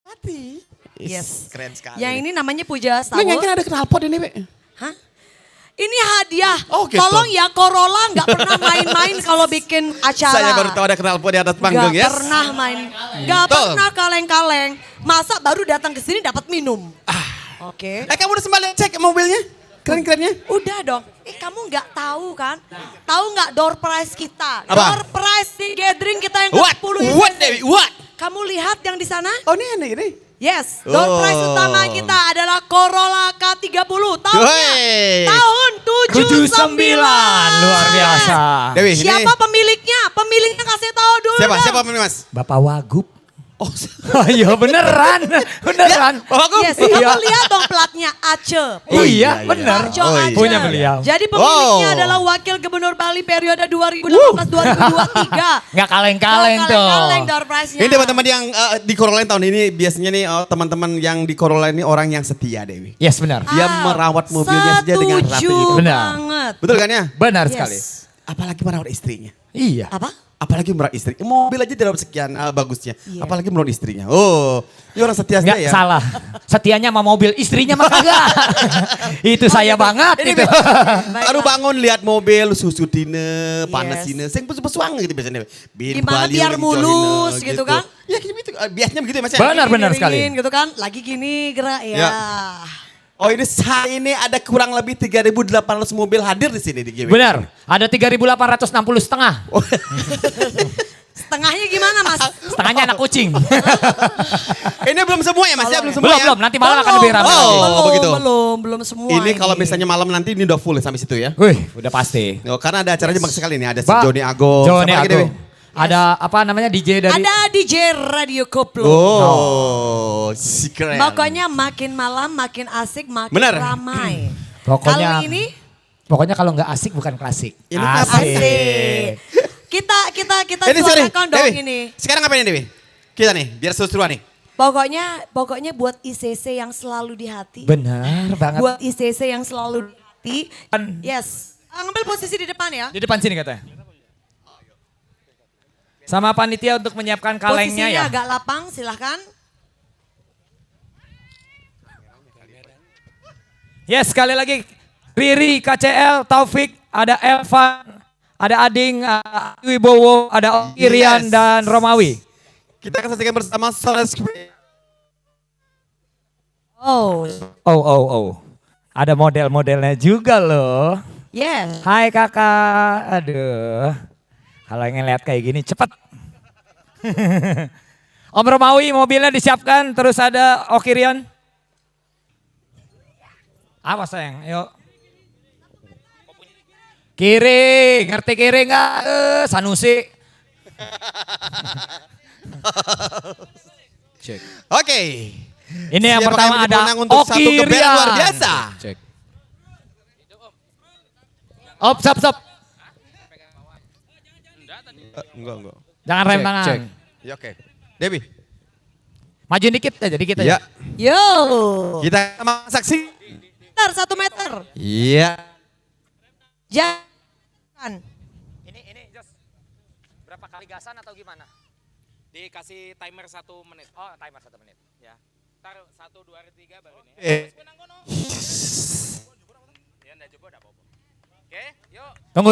Hati. Yes. Keren sekali. Yang ini namanya Puja Lu Sawol. yakin ada knalpot ini, Be? Hah? Ini hadiah. Oh, gitu. Tolong ya Corolla nggak pernah main-main kalau bikin acara. Saya baru tahu ada knalpot di atas panggung, Gak ya. pernah main. Gak Betul. pernah kaleng-kaleng. Masa baru datang ke sini dapat minum. Oke. Kamu udah sempat cek mobilnya? Keren-kerennya? Udah dong. Kamu nggak tahu kan? Tahu nggak door prize kita? Apa? Door prize di gathering kita yang What? ke-10 ini. What, Dewi? What? Kamu lihat yang di sana? Oh, ini. Yes, door Oh. prize utama kita adalah Corolla K30 tahunnya. Wey. Tahun 79. Luar biasa. Dewi, Siapa ini pemiliknya? Pemiliknya kasih tahu dulu dong. siapa pemilik, Mas? Bapak Wagub. Oh, Iya beneran. Beneran. Bapak Yes, Iya. kamu lihat dong platnya Aceh. Oh, iya, iya, benar. Arjo Oh, iya. Aceh. Punya beliau. Jadi pemiliknya Wow. adalah Wakil Gubernur Bali periode 2018-2023. Nggak kaleng-kaleng tuh. Kaleng door prize-nya. ini teman-teman yang di Corolla tahun ini biasanya nih teman-teman yang di Corolla ini orang yang setia, Dewi. Yes benar. Dia merawat mobilnya saja dengan rapi Setuju itu. Benar. banget. Betul kan ya? Benar Yes. sekali. Apalagi merawat istrinya. Iya. Apa? Apalagi merawat istri. Mobil aja tidak sekian bagusnya. Iya. Apalagi merawat istrinya. Oh, ini orang setia Nggak ya. salah. Setianya sama mobil, istrinya mah kagak. Itu saya banget Ini itu. baru bangun lihat mobil susu tine, panas Yes. tine, sing pesuang gitu biasanya. Gimana biar mulus gitu kan? Ya gitu, biasanya begitu ya Mas ya. Benar sekali. Diiringin gitu kan. Lagi gini gerak ya. Ya. Oh ini saat ini ada kurang lebih 3.800 mobil hadir di sini di GWK. Benar. Ada 3.860 setengah. Setengahnya gimana Mas? Setengahnya anak kucing. Ini belum semua ya Mas ya? Belum semua belum, ya? belum. Nanti malam akan lebih ramai. Oh, lagi. begitu. Belum semua. Ini kalau misalnya malam nanti ini udah full ya sampai situ ya. Wih, udah pasti. Oh, karena ada acaranya banyak sekali nih. Ada si Pak, Joni Ago. Joni Siapa lagi, Ago. Dewi? Ada apa namanya DJ dari Ada DJ Radio Koplo. Oh, si keren. Pokoknya makin malam makin asik, makin Bener. ramai. Pokoknya Kali ini Pokoknya kalau nggak asik bukan klasik. Ini apa? asik. Kita Ini sorry, suarakan dong Dewi. ini. Sekarang ngapain nih Dewi? Kita nih, biar seru-seruan nih. Pokoknya buat ICC yang selalu di hati. Benar banget. Buat ICC yang selalu di hati. Kan- Yes. Ambil posisi di depan ya. Di depan sini katanya. Sama panitia untuk menyiapkan kalengnya Posisinya ya. agak lapang, silahkan. Yes, sekali lagi. Riri, KCL, Taufik, ada Elvan, ada Ading, Wibowo, ada Irian Yes. dan Romawi. Kita akan saksikan bersama Solar Screen. Oh, Oh. Ada model-modelnya juga loh. yes. Hai kakak, aduh. Kalau ngeliat kayak gini cepet. Om Romawi mobilnya disiapkan, terus ada Okirian. Awas sayang, yuk. Kiri, ngerti kiri nggak? Sanusi. Cek. Oke. Ini yang Siapakah pertama yang ada berwenang untuk satu gebel Okirian. luar biasa? Cek. Op, stop. Enggak. Jangan rem Cek, tangan. cek. Ya oke. Dewi. Majuin dikit Ya. aja. Yo. Kita sama saksi. Meter, 1 meter. Iya. Jangan. Ini just berapa kali gasan atau gimana? Dikasih timer 1 menit. Oh, timer 1 menit. Ya. Ntar 1, 2, 3 baru ini. Ya ndak coba dah apa-apa. Oke, yuk. Tunggu.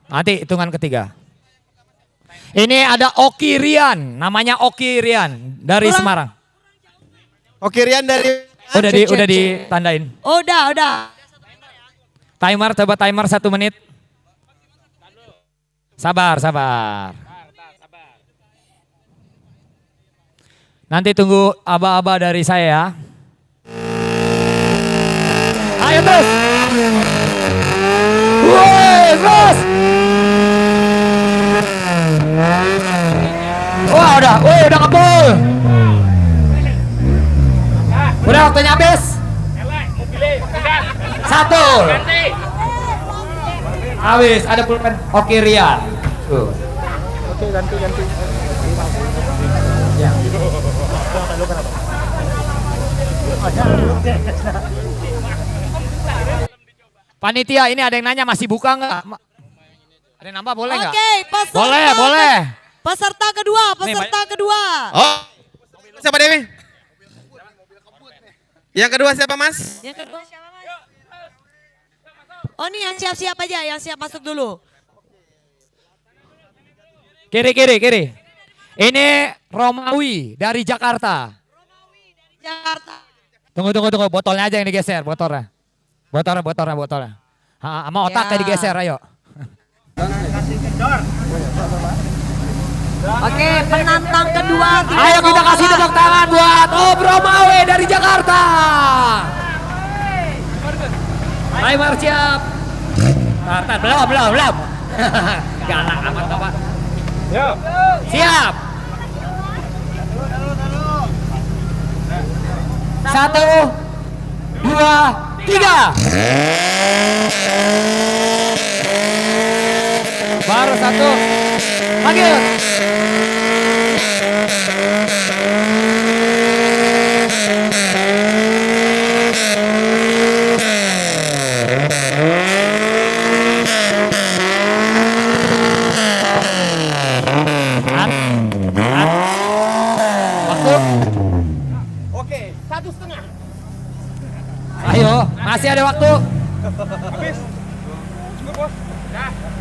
Nanti hitungan ketiga. Ini ada Okirian, namanya Okirian dari Ulang. Semarang. Oke Rian dari Udah ditandain. Udah. Timer, coba timer 1 menit. Sabar. Sabar. Nanti tunggu aba-aba dari saya ya. Ayo terus. Woi, terus. Wah, udah ngebul. Udah waktunya habis. 1. Habis, ada pulpen Okirian. Tuh. Ya. Panitia ini ada yang nanya masih buka nggak? Ada yang nambah boleh nggak? Oke, peserta. Boleh. Peserta kedua. Nih, Peserta kedua. Oh. Siapa Dewi? Yang kedua siapa Mas? Yang kedua siapa Mas? Oh ini yang siap-siap aja, yang siap masuk dulu. Kiri, kiri, kiri. Ini Romawi dari Jakarta. Jakarta. Tunggu, tunggu, tunggu. Botolnya aja yang digeser, botolnya. Botolnya. Sama otaknya Ya. digeser, ayo. Oke, penantang kedua. Ayo kita kasih tepuk tangan buat Om Romawi dari Jakarta. Timer siap. Tartan, belum. Galak amat Bapak. Siap. 1, 2, 3. Baru 1. Lanjut. Waktu. Oke, 1,5. Ayo, masih ada waktu.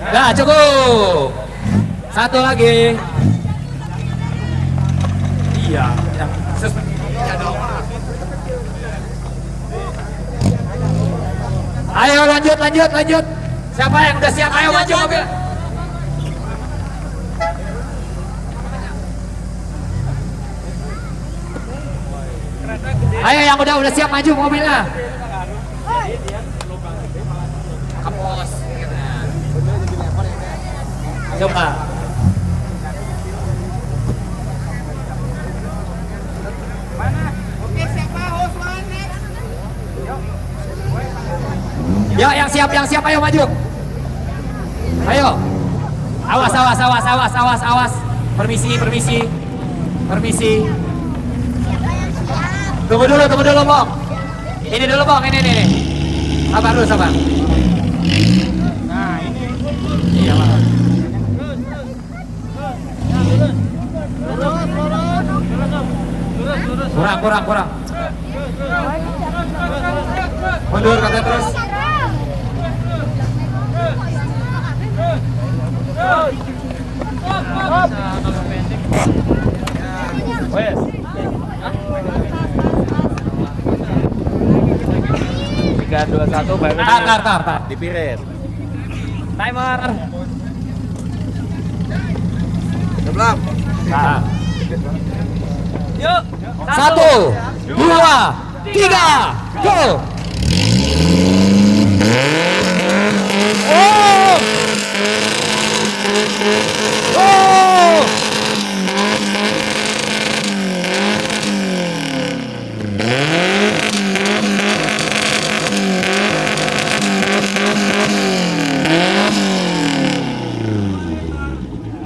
Nah, cukup. Satu lagi. Iya. Ayo lanjut. Siapa yang udah siap? Ayo maju mobil. Ayo yang udah siap maju mobilnya. Kapos. Coba. Ya yang siap ayo maju. Ayo. Awas. Permisi. Tunggu dulu, Bang. Ini dulu, Bang. Ini. Sabar dulu. Nah, ini. Iya, Bang. Kurang. Mundur kata terus. Wes. 3, 2, 1, baru Tar. dipirit. Timer. Sebelum. Nah. Yuk. 1, 2, 3, go. Oh.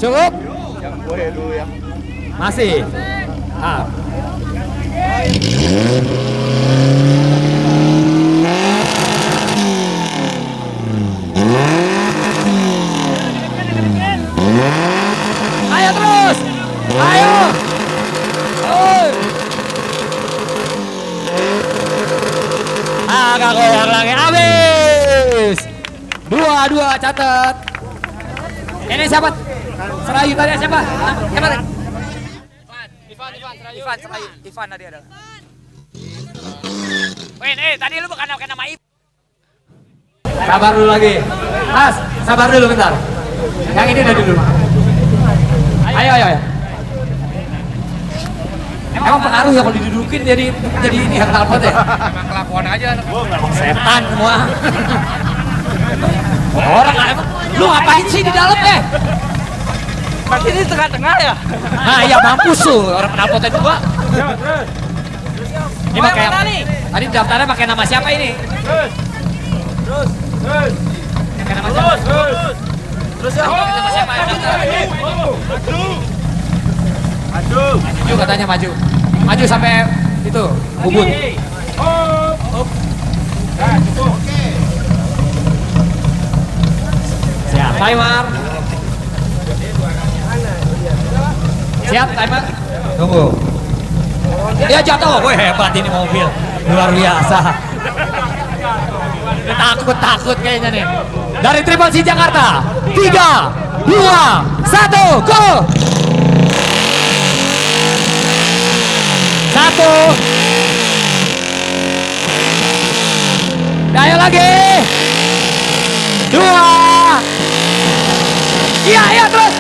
Cukup? Masih. Ah. Ayo terus. Ayo. Agak goyang lagi. Habis. 2 catat. Ini siapa? Serayu tadi siapa? Siapa? Ivan Serayu. Ivan tadi ada. Weh, tadi lu bukan nama Ivan. Sabar dulu lagi. Mas, sabar dulu bentar. Yang ini udah dulu. Ayo. Emang pengaruh ya kalau didudukin jadi ini hak knalpot ya? Emang kelakuan aja anak gua. Setan semua. Orang emang lu ngapain sih di dalam Berarti ini tengah-tengah ya? Nah iya mampus tuh orang knalpotnya dua. Ini pakai tadi daftarnya pakai nama siapa ini? Terus. Pakai nama siapa? Terus ya. Pakai nama siapa? Maju katanya maju. Maju sampai itu Ubud. Nah, cukup. Siap timer. Siap timer. Tunggu. Dia jatuh. Wih hebat ini mobil. Luar biasa. Takut kayaknya nih. Dari Triple C Jakarta. 3, 2, 1, go! 1. Ayo lagi. 2. Iya, terus.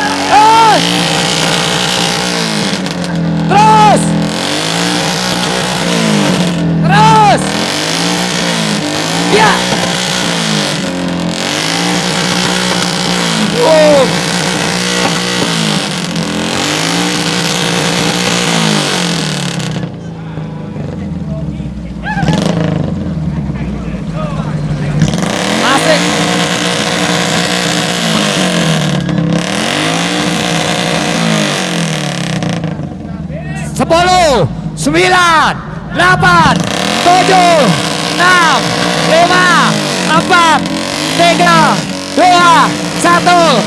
Terus. Ya. Oh. Asik. 10, 9, 8, 7, 6, 5, 4, 3, 2, 1.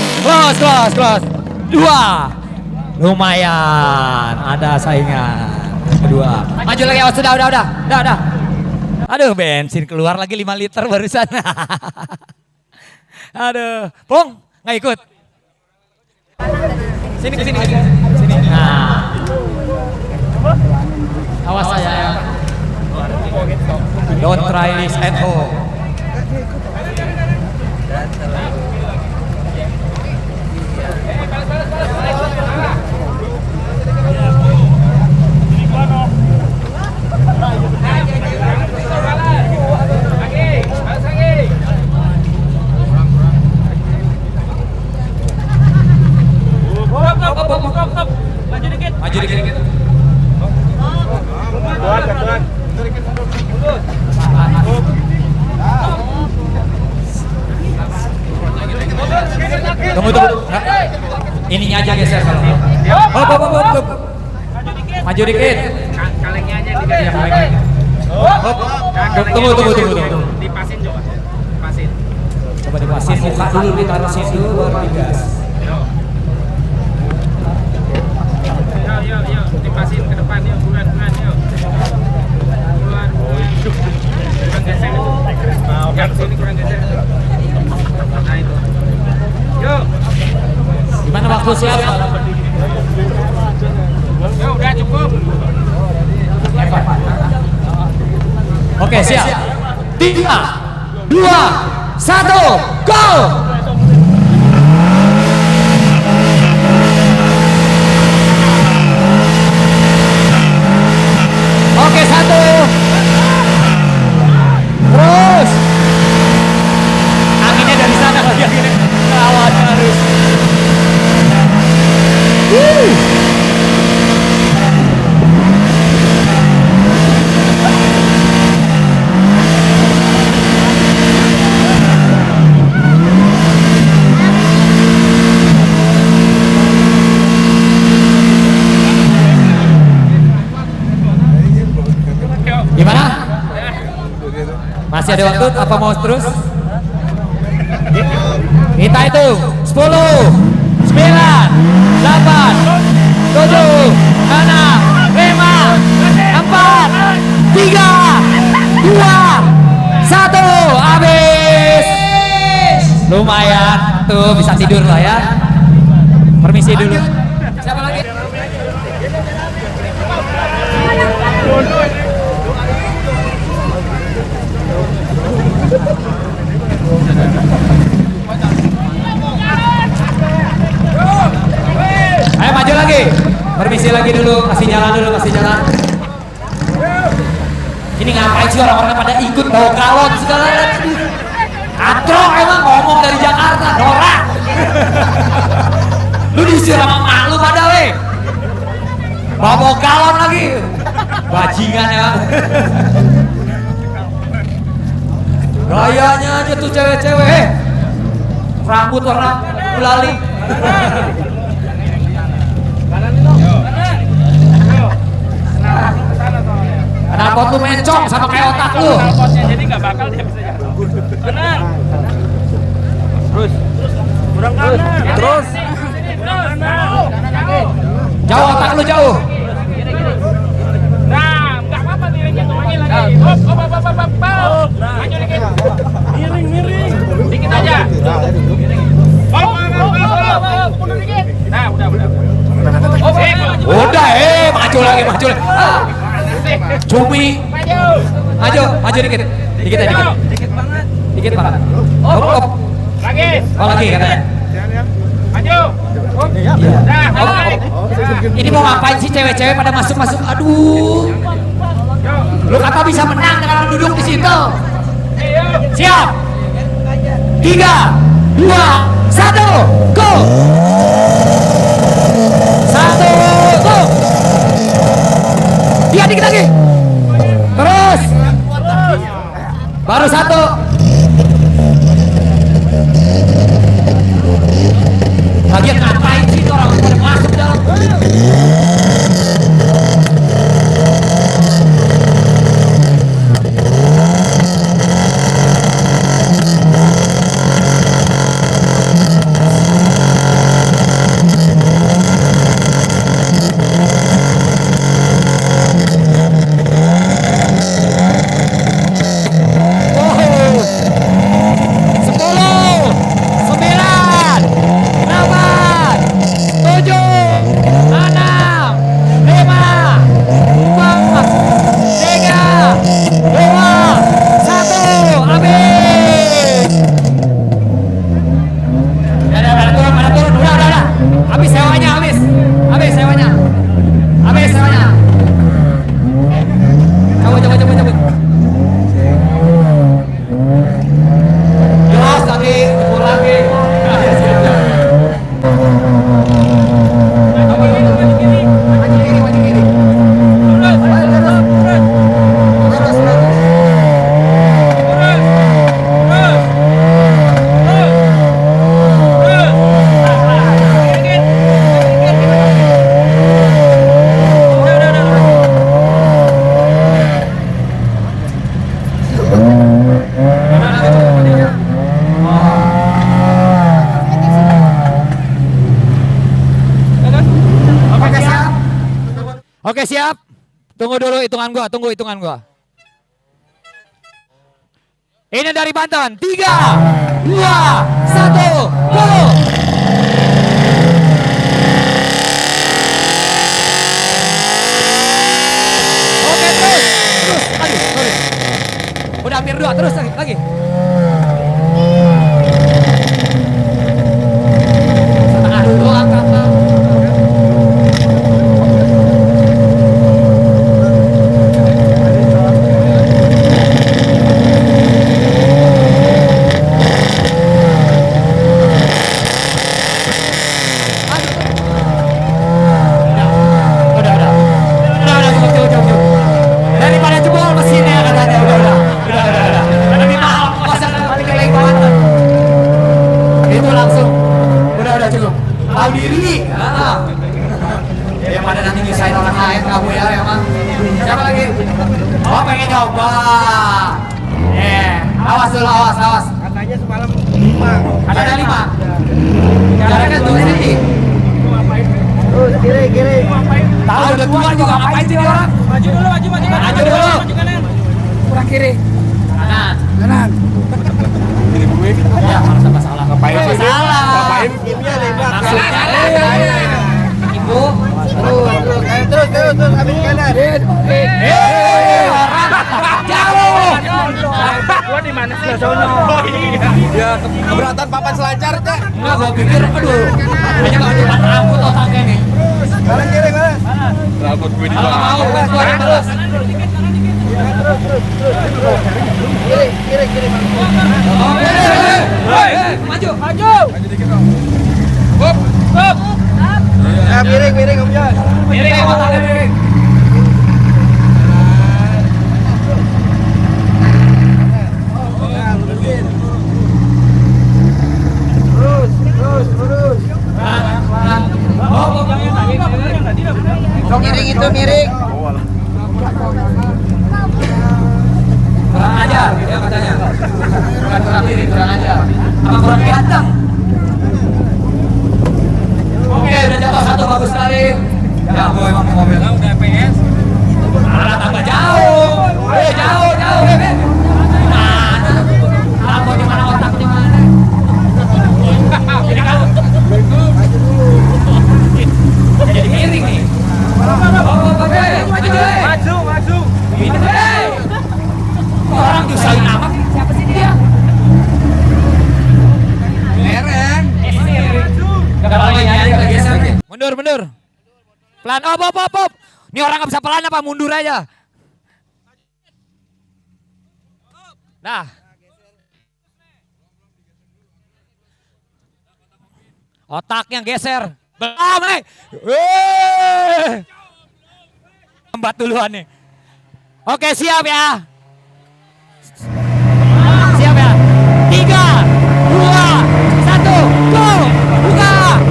Close. 2. Lumayan, ada saingan. Kedua. Maju lagi, oh, sudah. Aduh, bensin keluar lagi 5 liter barusan. Aduh, Pung, nggak ikut. Sini. Nah. Awas saya. Don't try this at home. Maju dikit. Tunggu. Ininya aja geser kalau. Hop. Maju dikit. Kalengnya aja digeser. Hop. Tunggu. Dipasin coba. Pasin. Coba dipasin muka dulu, ditaruh situ baru digas. Yuk. Dipasin ke depan yuk. Bulan yuk. Bulan. Kurang geser itu. Yang sini kurang geser. Nah itu. Yuk. Gimana waktu siap? Yuk udah cukup. Oke, siap. 3, 2, 1, go! Oke, 1. Terus. Anginnya dari sana lagi anginnya. Awas harus. Gimana? Masih ada waktu apa mau terus? Kita hitung 10, 9, 8, 7, 6, 5, 4, 3, 2, 1, habis. Lumayan, tuh bisa tidur lah ya. Permisi dulu. Siapa lagi? Ayo maju lagi. Permisi lagi dulu, kasih jalan. Ini ngapain sih orang-orang pada ikut bawa galon segala lagi. Atro emang ngomong dari Jakarta, norak. Lu disuruh sama mak lu pada we. Bawa galon lagi. Bajingan ya. Gayanya aja tuh cewek-cewek. Rambut warna gulali. Knalpot lu mencong sama kayak otak lu. Knalpotnya jadi nggak bakal dia bisa jalan. Benar. Terus. Kurang kanan. Terus. Jauh otak lu jauh. Nah, nggak apa-apa dirinya tuangin lagi. maju. Cumi. Maju dikit. Dikit aja. Dikit banget. Dikit banget. Op. Lagi. Oh lagi katanya. Maju. Iya. Ini mau ngapain sih cewek-cewek pada masuk-masuk? Aduh. Lu kata bisa menang dengan duduk di situ. Siap. 3, 2, 1, go. 1, go. Dia dikit lagi. Terus. Baru 1. Lagian ngapain sih orang pada masuk dalam? Oke siap. Tunggu dulu hitungan gua, tunggu hitungan gua. Ini dari Banten. 3, 2, 1, go. Oke terus. Aduh, sorry. Udah hampir 2, terus lagi. Setengah dulu angkat. Awas. Katanya semalam 5. Ada 5. Jaraknya 2 cm. Kiri. Tahu udah tua juga ngapain sih orang? Maju dulu. Kurang kiri. Kanan. Ya, harus apa salah? Ngapain sih? Salah. Ngapain? Maksudnya Ibu. Terus ambil kanan. Orang jauh. Gua di mana sebelah sono? Oh iya. Ya keberatan papan selancar teh. Enggak, gua pikir aduh. Hanya kalau depan rambut otaknya nih. Kanan kiri. Rambut gue di Kalau nggak mau keluarin terus. Kiri. Maju. Hop. Nah, miring Om Jan. Miring otaknya miring. Miring itu miring. Kurang ajar, ya katanya. Bukan kurang miring, kurang ajar. Apa kurang ganteng? Oke, udah jatuh 1, bagus sekali. Ya, gue emang mobil. Udah PS. Alah, tambah jauh. Jauh, Bebek. Mana? Lampu di mana, otak di mana? Jadi kan? Jadi miring nih. Oh, Bebek. Pelan, op. Ini orang nggak bisa pelan apa mundur aja. Nah. Otaknya geser. Belum, Lambat duluan nih. Oke, siap ya. Siap ya. 3, 2, 1, go. Buka.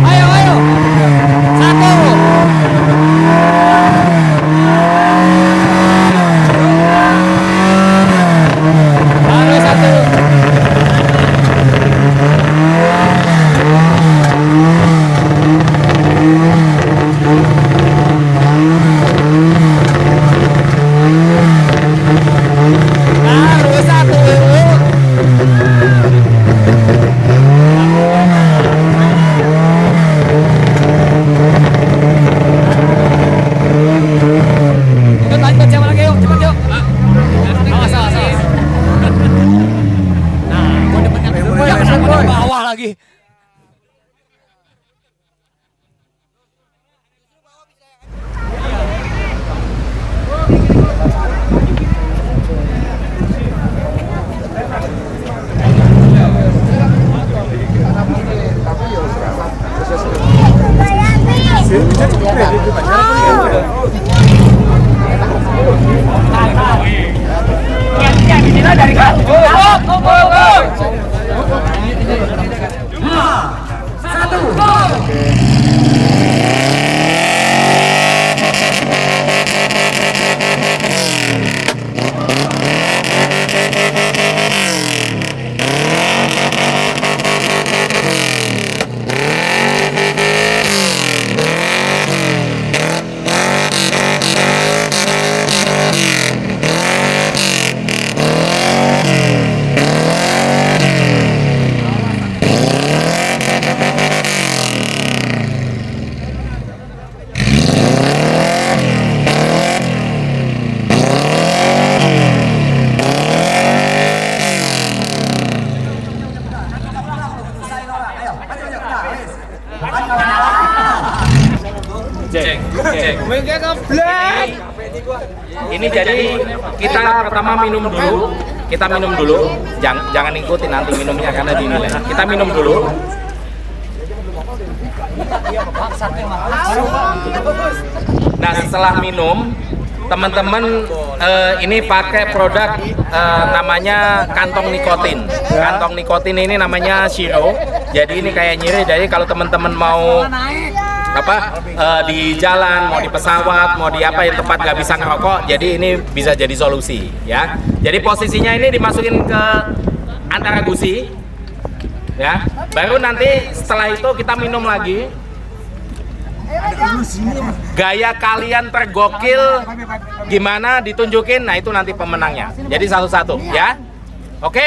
Ayo. 1. Baru 1. Lanjut siapa lagi yuk, cepat yuk. Awas. Nah, gue demennya kenapa di bawah lagi. Dari kan. Go. 1, go. Cek. Ini jadi kita pertama minum dulu. Kita minum dulu. Jangan ikutin nanti minumnya karena dinilai. Kita minum dulu. Nah, setelah minum, teman-teman ini pakai produk namanya kantong nikotin. Kantong nikotin ini namanya Shiro. Jadi ini kayak nyiri. Jadi kalau teman-teman mau di jalan, mau di pesawat, mau di apa yang tempat nggak bisa ngerokok, jadi ini bisa jadi solusi ya. Jadi posisinya ini dimasukin ke antara gusi ya. Baru nanti setelah itu kita minum lagi. Gaya kalian tergokil gimana ditunjukin, nah itu nanti pemenangnya. Jadi satu-satu ya. Oke?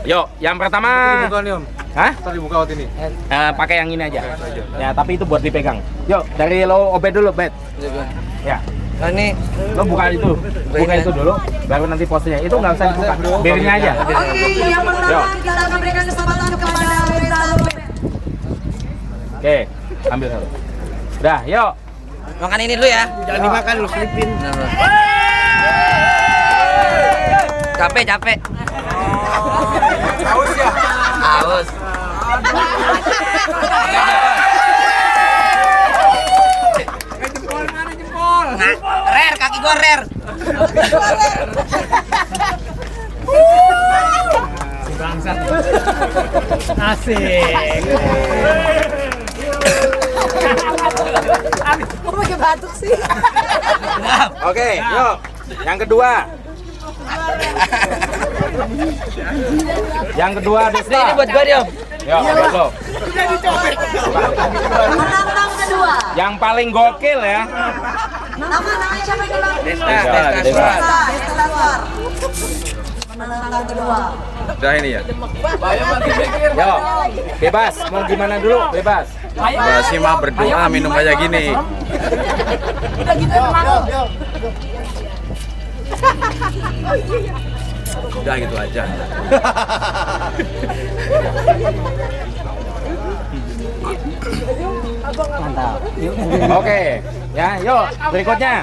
Yuk, yang pertama. Hah? Tadi buka waktu ini. Pakai yang ini aja. Ya, tapi itu buat dipegang. Yuk, dari lo obet dulu, Bet. Ya. Nah, ini Lo buka itu. Buka itu dulu, baru nanti posenya. Itu nggak usah dibuka. Biarinnya aja. Oke, yang pertama kita akan berikan kesempatan kepada Reza Lopez. Oke, ambil satu. Udah, yuk. makan ini dulu ya. Jangan dimakan lu, selipin. Capek. Haus ya? Haus. Nah, rare, kaki gua rare. Bangsat. Asik. Kok pakai batuk sih? Oke, yuk. Yang kedua. Yang kedua, Desta. Ini buat gua, Diom. Yuk, buat lo. Penantang kedua. Yang paling gokil ya. Namanya siapa yang kedua? Desta. Desta Lasar. Penantang kedua. Udah ini ya. Yuk, bebas. Mau gimana dulu? Bebas. Sih mah berdoa minum aja gini. Udah gitu emang. Udah gitu aja. Oke, ya, yuk berikutnya.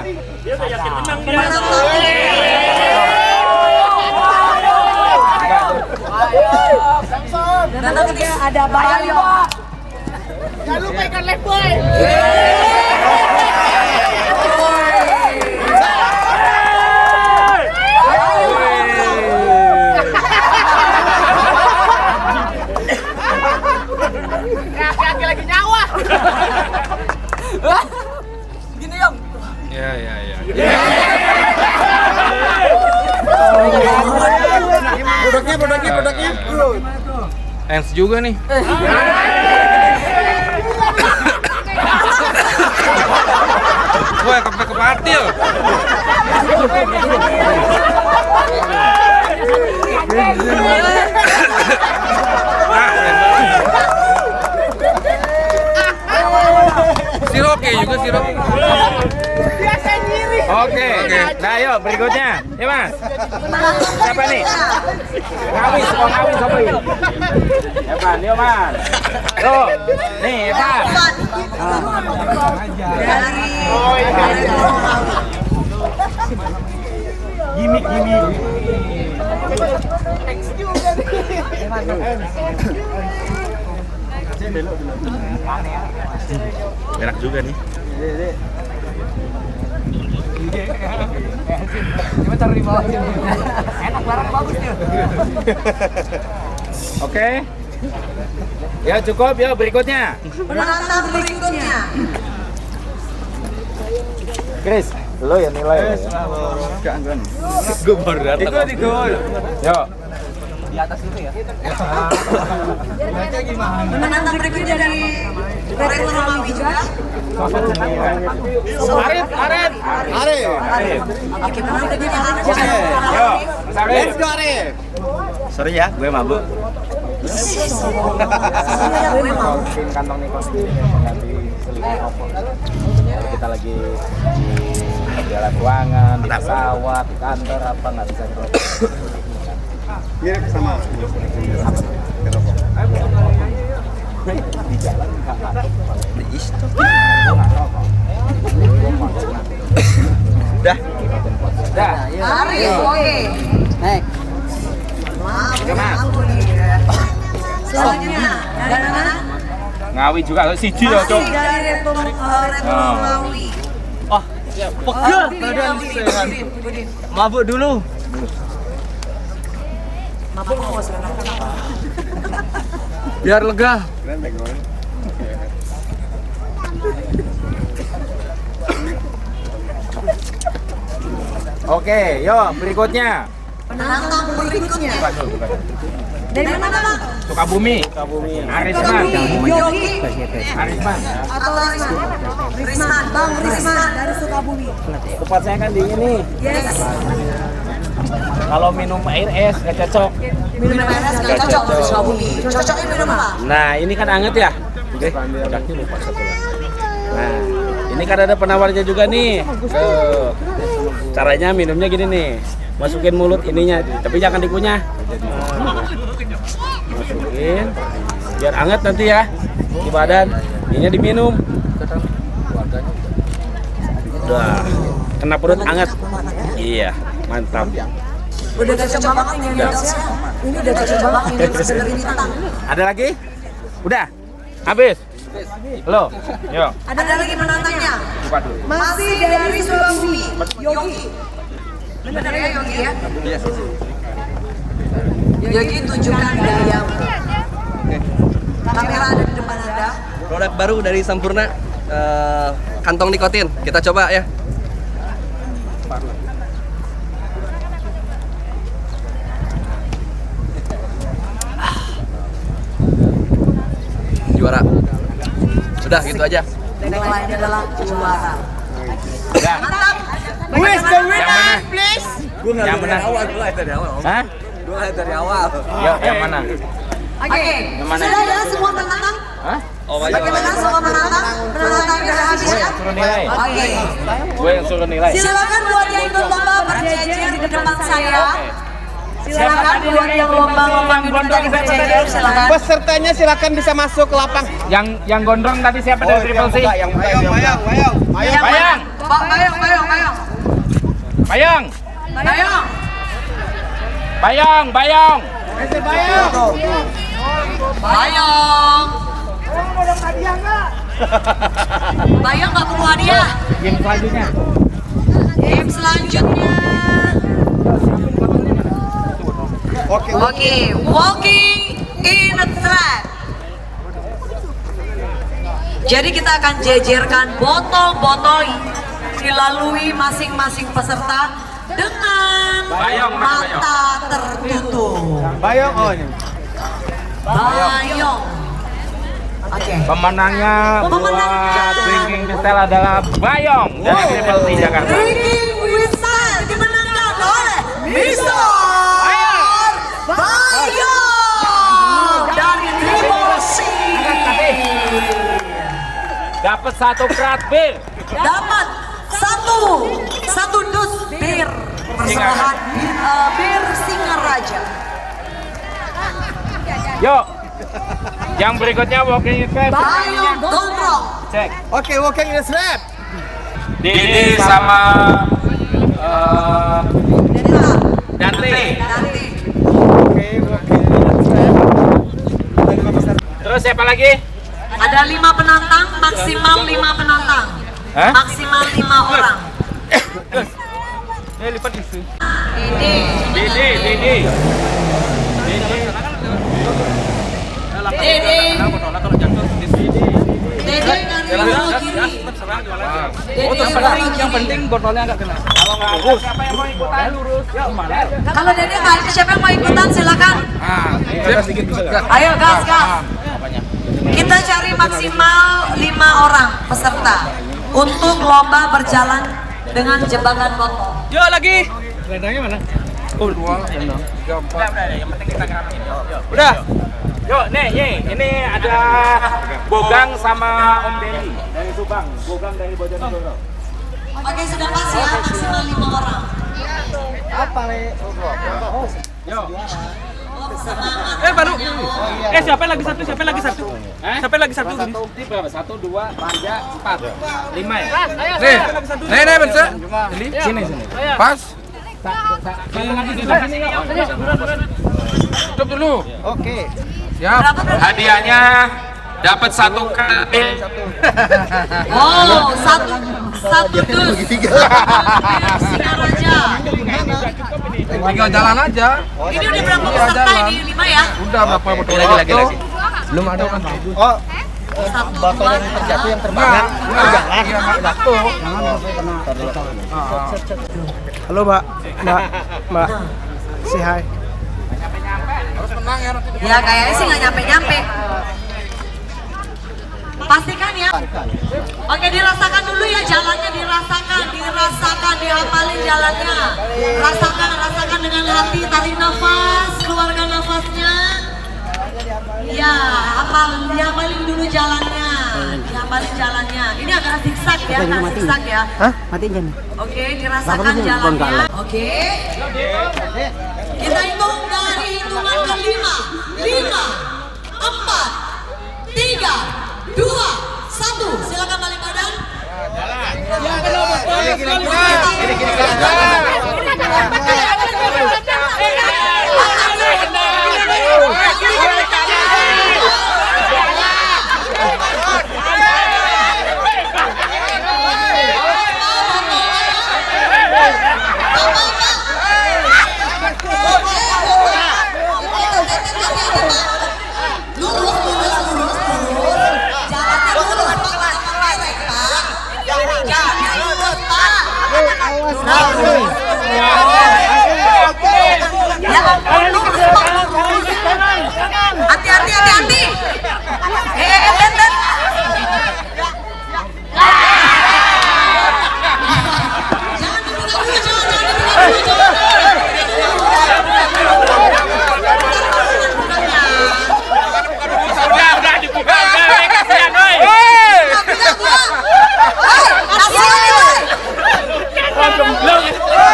Dan nanti ada Bayo. Jangan lupa ikan lefboy. Kaki lagi nyawa. Gini Yong. Ya. Produknya. Ens juga nih. Gue kepatil. Siroke juga sirop. Biasa nyiri. Oke, nah yuk berikutnya. Ya Mas. Siapa nih? Ngawis, Sobi. Evan, yuk Mas. Tuh, nih Evan. Gimik. Enak juga nih. Enak barang bagus nih. Oke. Ya cukup, ya berikutnya. Penantang berikutnya. Chris, lo yang nilai. Gue baru datang. Yuk. Penantang berikutnya dari Rektor Romawi juga. Arif. Oke, penantang berikutnya. Yuk, Mas Arif. Let's go Arif. Sorry ya, gue mabuk. Masukin kantong nikotin ganti selimut rokok. Kita lagi di dalam ruangan, di pesawat, di kantor apa nggak bisa ngerokok. Mirip sama. Di jalan nggak ngantuk. Dah. Arif, oke. Maaf, aku nih. Selanjutnya, dari mana? Ngawi juga, siji ya Cok. Masih dari Rektor Romawi. Pegel badan sehat. Mabuk dulu. Mabuk mau sekarang. Biar lega. Oke, yuk berikutnya. Penantang berikutnya. Dari mana Bang? Sukabumi. Arisman. Yogi Arisman. atau Risman? Bang Risman dari Sukabumi. Tempat saya kan dingin nih. Yes. Kalau minum air es nggak cocok. Minum air es nggak cocok di Sukabumi. Cocoknya minum apa? Nah ini kan anget ya. Produknya lupa satu lagi. Nah ini kan ada penawarnya juga nih. Caranya minumnya gini nih. Masukin mulut ininya, tapi jangan dikunyah. Masukin, biar anget nanti ya di badan. Ininya diminum. Udah, kena perut anget. Iya, mantap. Udah cocok banget ini Indonesia. Ini udah cocok banget ini sebenarnya bintang. Ada lagi? Udah, habis. Halo, yuk. Ada lagi penantangnya. Buka dulu. Masih dari Sukabumi. Yogi. Benar ya Yogi ya? Yogi tunjukkan gayamu. Kamera ada di depan Anda. Produk baru dari Sampurna, kantong nikotin. Kita coba ya. Juara. Sudah gitu aja. Tagline adalah juara. Udah. Mantap. Who is the winner, Yang mana? please? Gue nggak Yang dari mana? awal, gue lihat dari awal. Hah? Gue lihat dari awal. Yuk, yang mana? Oke. mana? Sudah ada semua penantang? Hah? Bagaimana semua penantang? Penantangnya sudah habis ya? Suruh nilai. Oke. Gue yang suruh nilai. Silakan buat yang ikut lomba berjejer di depan saya. Silakan buat yang lomba-lomba minum tadi berjejer, silakan. Pesertanya silakan bisa masuk ke lapang. Yang gondrong tadi siapa dari Triple C? Yang bayang. Bayang. Bayang. Bayang. Bayang. Bayang. Bayang nggak perlu hadiah. Game selanjutnya. Oke, walking in a track. Jadi kita akan jejerkan botol-botol dilalui masing-masing peserta dengan mata tertutup. Bayang, oh ini. Bayong. Oke. Pemenangnya buat Drinking with Style adalah Bayong dari Triple C Jakarta. Drinking with Style dimenangkan oleh Mr. Bayong dari Triple C. Dapat 1 krat bir. Dapat satu dus bir perserahan bir Singaraja. Yuk. Yang berikutnya walking in fast. Bayong gondrong. Cek. Oke, walking in a slab. Dini sama Dante. Terus siapa lagi? Ada 5 penantang, maksimal 5 penantang. Hah? Maksimal 5 orang. Didi. Dede dari sebelah kiri. Yang penting botolnya agak kena. Kalau nggak ada siapa yang mau ikutan lurus. Kalau Dede nggak ada, siapa yang mau ikutan silakan. Ayo gas. Kita cari maksimal 5 orang peserta untuk lomba berjalan dengan jebakan botol. Yuk lagi. Selendangnya mana? Oh, 2, 3, 4. Yang penting kita ngerapiin. Udah. Yuk, nih, ini ada Bogang sama Om Deli dari Subang. Bogang dari Bojonegoro. Oke, sudah pas ya, maksimal 5 orang. Yuk. Baru. Siapa lagi satu? Siapa lagi satu? Ini berapa? 1, 2, 3, 4, 5 ya? Nih, bentar. Sini. Pas. Tutup dulu. Oke. Siap. Hadiahnya dapat 1 krat. Oh, satu dus. Singaraja. Tinggal jalan aja. Ini udah berapa peserta ini? 5 ya? Udah berapa botol? Lagi. Belum ada kan? Oh, Botol yang terjatuh yang Enggak. Iya, jatuh. halo Mbak. Say hi. Harus menang ya nanti. Ya kayaknya sih nggak nyampe. Pastikan ya. Oke, dirasakan dulu ya jalannya, dirasakan, dihafalin jalannya. Rasakan dengan hati, tarik nafas, keluarkan nafasnya. Ya, dihafalin dulu jalannya. Ini agak zigzag ya, Hah? Matiin jangan. Oke, dirasakan jalannya. Oke. Kita hitung dari hitungan ke-5. 5, 4, 3, 2, 1. Silakan balik badan. Hati-hati. Ben. Jangan dibuka dulu. Udah dibuka, kasihan doi. Kasihan nih, Boy.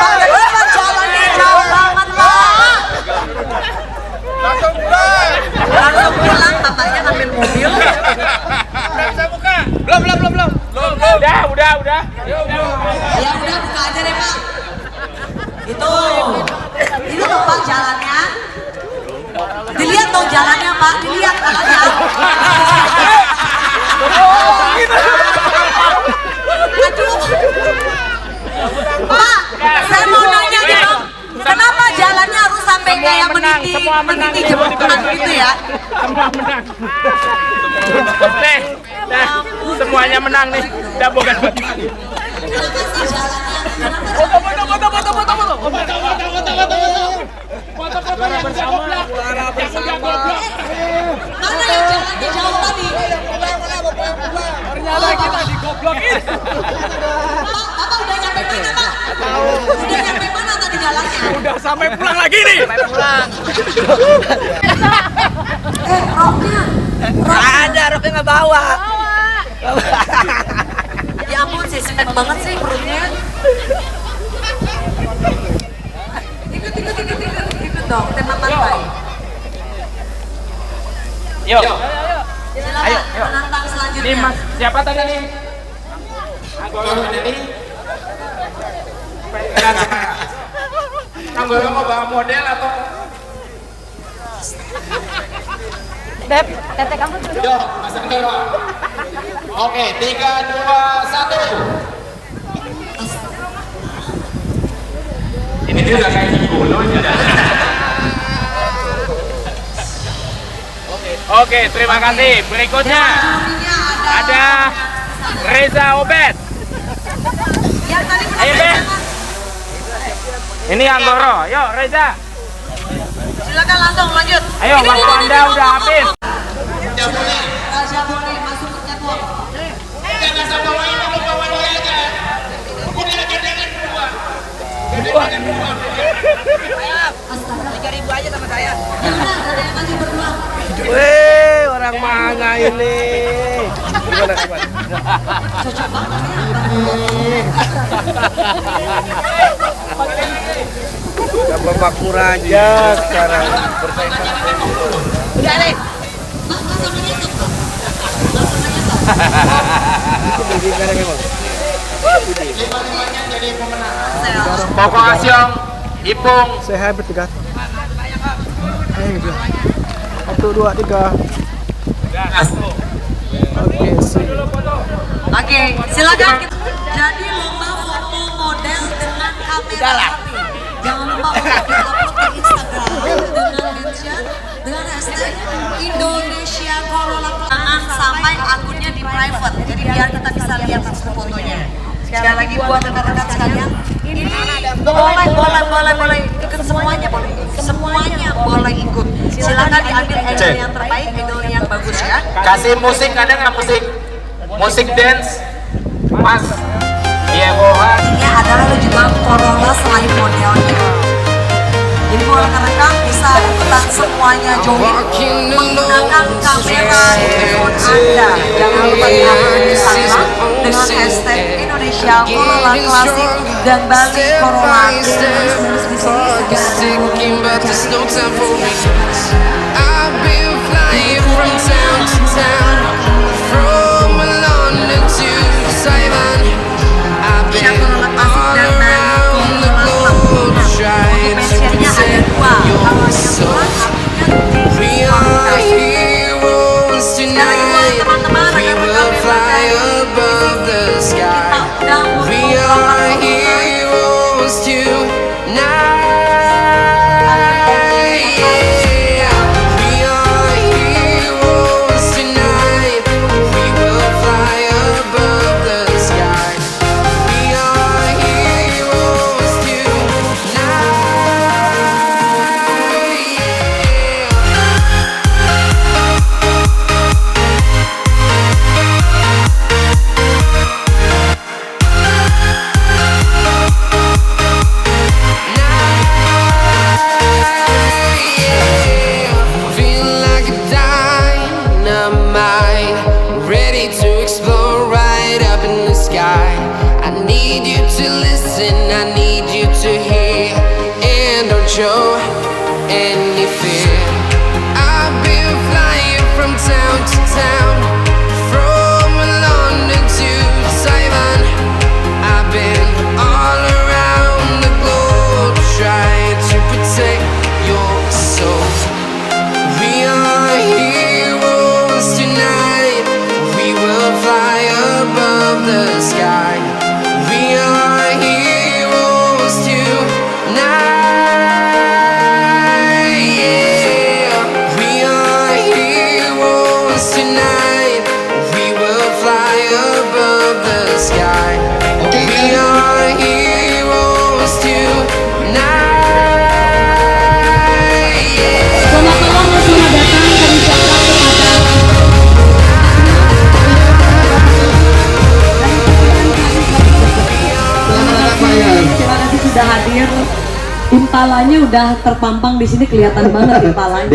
udah. Ya udah buka aja deh Pak. Itu loh Pak jalannya. Dilihat dong jalannya Pak, dilihat jalannya. Aduh. Pak, saya mau nanya gitu. Kenapa jalannya harus sampai kayak meniti jembatan gitu ya? Semua menang. Semuanya menang nih. Udah bukan bagi. Mana yang jalannya jauh tadi? Ternyata kita digoblokin. Pak, Bapak udah nyampe mana Pak? Udah nyampe mana tadi jalannya? Udah sampai pulang lagi nih. Roknya. Ada, roknya nggak bawa. Ya ampun sih, spek banget sih perutnya. Ikut dong, tema pantai. Yuk. Silakan penantang selanjutnya. Ini Mas, siapa tadi nih? Anggoro ini. Anggoro mau bawa model atau? Beb, tete kamu dulu. Yo, Mas Anggoro. Oke, 3, 2, 1. Ini dia udah kayak gigolo aja. Oke, terima kasih. Berikutnya ada Reza Obed. Yang tadi Ayo, Ben. Ini Anggoro. Yuk, Reza. silakan langsung lanjut. Ayo, waktu Anda udah habis. Raja boleh masuk ke catwalk. Astaga, 3.000 aja sama saya. jangan ada yang maju berdua. Weh, orang mana ini? Gimana? Cocok banget ya. Bapak Kuraja sekarang bersaing. Udah deh. Mas, langsung menyetop Pak. Langsung menyetop. Pokok Asyong, Ipung. Saya bertiga. Ayo, 1, 2, 3. Oke, silakan. Jadi lomba foto model dengan kamera api. Jangan lupa untuk upload ke Instagram dengan mention dengan hashtag Indonesia Corona. Jangan sampai akunnya di private. Jadi biar kita bisa lihat langsung fotonya. Sekali lagi buat rekan-rekan sekalian, ini boleh ikut semuanya boleh. Semuanya boleh ikut. Silakan diambil angle yang terbaik, angle yang bagus ya. Kasih musik, ada nggak musik? Musik dance, Mas. Iya, bohong. Ini adalah juga Corona selain modelnya. Jadi buat rekan-rekan bisa ikutan semuanya join menggunakan kamera handphone Anda. Jangan lupa di-upload di Instagram dengan hashtag Indonesia Corona Classic dan Bali Corona. Terus di sini Indonesia Corona Classic dan Bali Corona Club. Mentionnya ada dua. Kalau yang kurang artinya sekali lagi buat teman-teman rekan-rekan kita undang show any fear. I've been flying from town to town, from London to Taiwan. hadir. Impalanya udah terpampang di sini, kelihatan banget impalanya.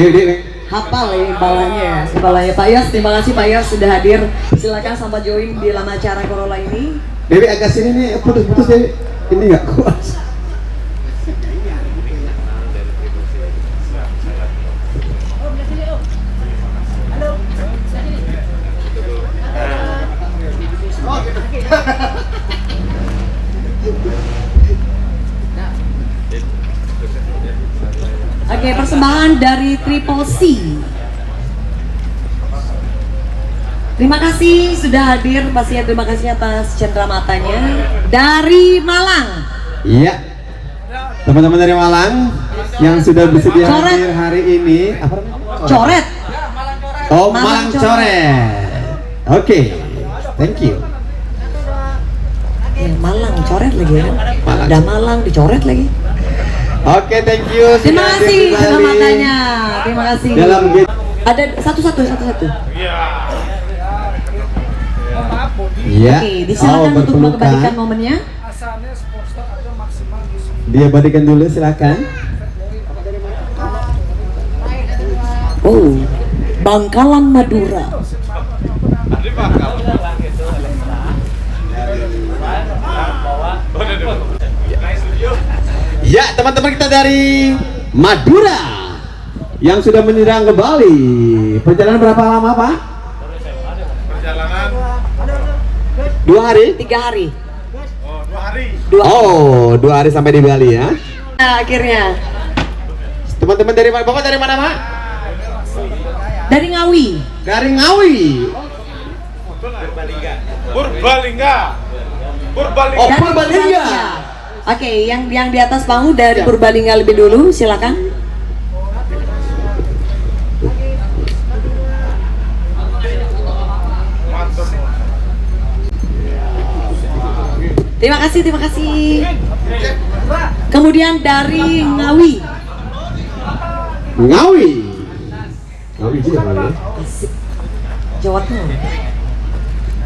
Hafal ya impalanya. Pak Yos, terima kasih Pak Yos sudah hadir. Silakan sampai join di dalam acara Corolla ini. Dewi agak sini nih, putus-putus Dewi. Ini nggak kuat. Oke, persembahan dari Triple C. Terima kasih sudah hadir, pastinya terima kasih atas cenderamata-nya dari Malang. Iya. Teman-teman dari Malang yang sudah bersedia Coret. hadir hari ini. Apa namanya? Coret. Oh, Malang Malang Coret. Coret. Oke. Thank you. Malang coret lagi ya. Malang. Udah Malang dicoret lagi. Oke, thank you. Terima Sudah kasih hadir kembali cenderamata-nya. Terima kasih. Dalam Ada satu-satu. Iya. Oke, disilakan untuk berpelukan. mengembalikan momennya. Dia balikan dulu, silakan. Oh, Bangkalan Madura. Ya, teman-teman kita dari Madura yang sudah menyerang ke Bali. Perjalanan berapa lama, Pak? Perjalanan 2 hari? 3 hari. Oh, 2 hari sampai di Bali ya. Nah, akhirnya Teman-teman dari mana? Bapak dari mana, Pak? dari Ngawi. Dari Ngawi. Purbalingga. Oh, Purbalingga. Oke, yang di atas panggung dari Purbalingga lebih dulu, silakan. Terima kasih. Kemudian dari Ngawi. Ngawi juga kali ya. Jawa Timur.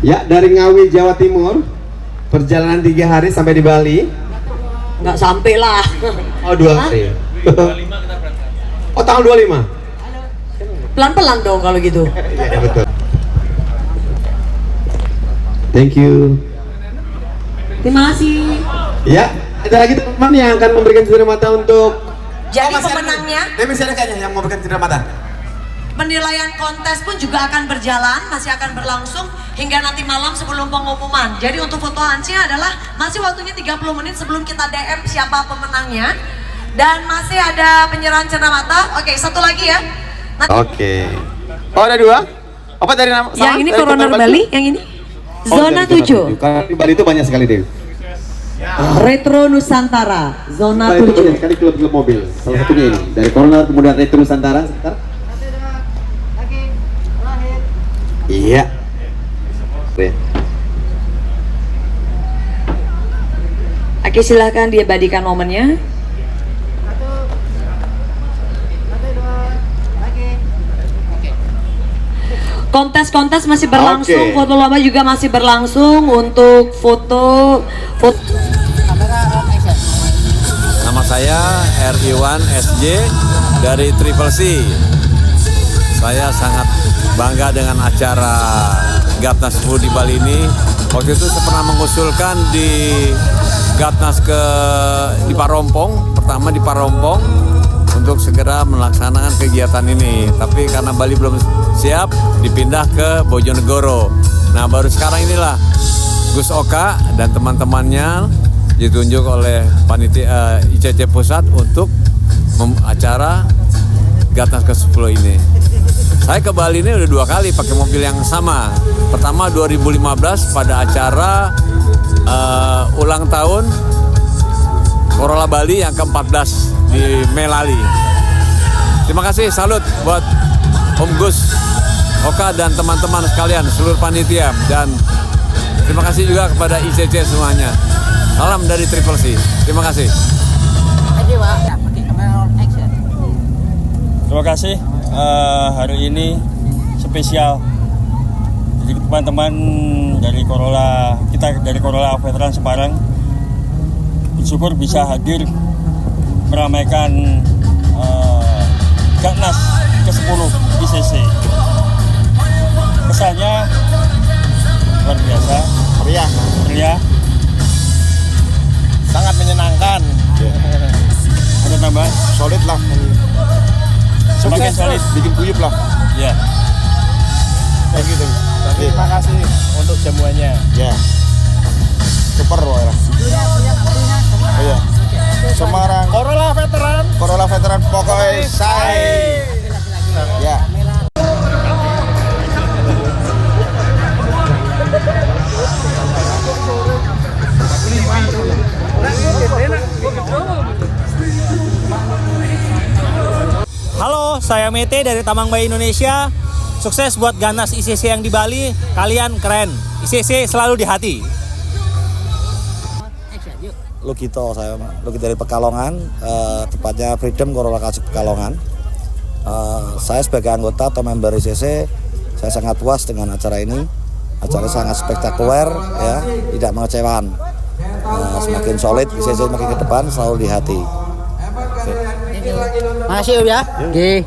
Ya, dari Ngawi Jawa Timur. Perjalanan 3 hari sampai di Bali. Nggak sampai lah. Oh, 2 hari. Oh, tanggal 25. Pelan-pelan dong kalau gitu. Iya, betul. Thank you. Terima kasih. Ya, ada lagi teman yang akan memberikan cenderamata untuk Jadi pemenangnya, masih ada kayaknya yang mau memberikan cenderamata. penilaian kontes pun juga akan berjalan, masih akan berlangsung hingga nanti malam sebelum pengumuman. Jadi untuk foto hansnya adalah masih waktunya 30 menit sebelum kita DM siapa pemenangnya. Dan masih ada penyerahan cenderamata. Oke, satu lagi ya. Oke. Oh, ada 2? Apa dari nama? Yang ini dari Corolla teman Bali, yang ini Zona 7. Karena di Bali itu banyak sekali, Dewi. Retro Nusantara, Zona Bali itu 7. banyak sekali klub-klub mobil. Salah satunya ini. Dari Corolla kemudian Retro Nusantara. Sebentar. Iya. Oke, silahkan diabadikan momennya. Kontes-kontes masih berlangsung, Oke. foto lomba juga masih berlangsung untuk foto. Nama saya R. Iwan SJ dari Triple C. Saya sangat bangga dengan acara Gatnas 10 di Bali ini. Waktu itu saya pernah mengusulkan di Gatnas di Parompong, pertama di Parompong, untuk segera melaksanakan kegiatan ini. Tapi karena Bali belum siap, dipindah ke Bojonegoro. Nah, baru sekarang inilah Gus Oka dan teman-temannya ditunjuk oleh panitia ICC Pusat untuk acara Gatnas ke-10 ini. Saya ke Bali ini udah 2 kali pakai mobil yang sama. Pertama 2015 pada acara ulang tahun Corolla Bali yang ke-14 di Melali. Terima kasih, salut buat Om Gus Oka dan teman-teman sekalian, seluruh panitia, dan terima kasih juga kepada ICC semuanya. Salam dari Triple C. Terima kasih. Terima kasih. Hari ini spesial. Jadi teman-teman dari Corolla, kita dari Corolla Veteran Semarang bersyukur bisa hadir meramaikan Gatnas ke-10 ICC. Kesannya luar biasa, meriah, sangat menyenangkan. Ada tambahan? Solid lah. Semakin solid, bikin guyup lah. ya. Kayak gitu. Terima kasih untuk jamuannya. Ya. Super lah. Iya. Semarang. Corolla veteran pokoknya say. Ya. Halo, saya Mete dari Tamang Bayi Indonesia. Sukses buat Gatnas ICC yang di Bali. Kalian keren. ICC selalu di hati. Logito, saya Logito dari Pekalongan, tepatnya Freedom Corolla Classic Pekalongan. Saya sebagai anggota atau member ICC, saya sangat puas dengan acara ini. Acara sangat spektakuler, ya, tidak mengecewakan. Semakin solid ICC semakin ke depan, selalu di hati. Makasih ya. Oke.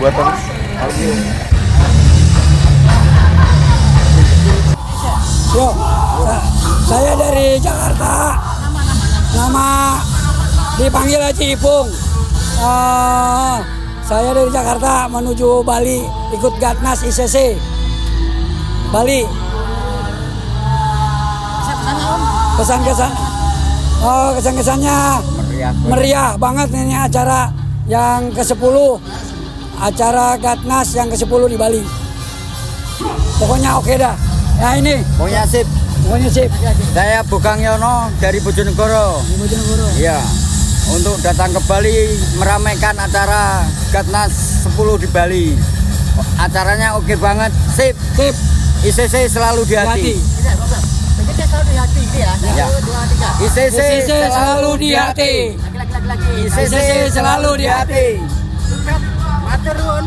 Buatan Yo, saya dari Jakarta. Nama dipanggil Haji Ipung. Saya dari Jakarta menuju Bali ikut Gatnas ICC Bali. Kesan-kesannya meriah banget ini acara yang ke-10, acara Gatnas yang ke-10 di Bali. Pokoknya oke dah. Ya ini. Pokoknya sip. Saya Bukang Yono dari Bojonegoro. Iya. Untuk datang ke Bali meramaikan acara Gatnas 10 di Bali. Acaranya oke banget. Sip. ICC selalu di hati. Ya. ICC selalu di hati. ICC selalu di hati. Matur nuwun.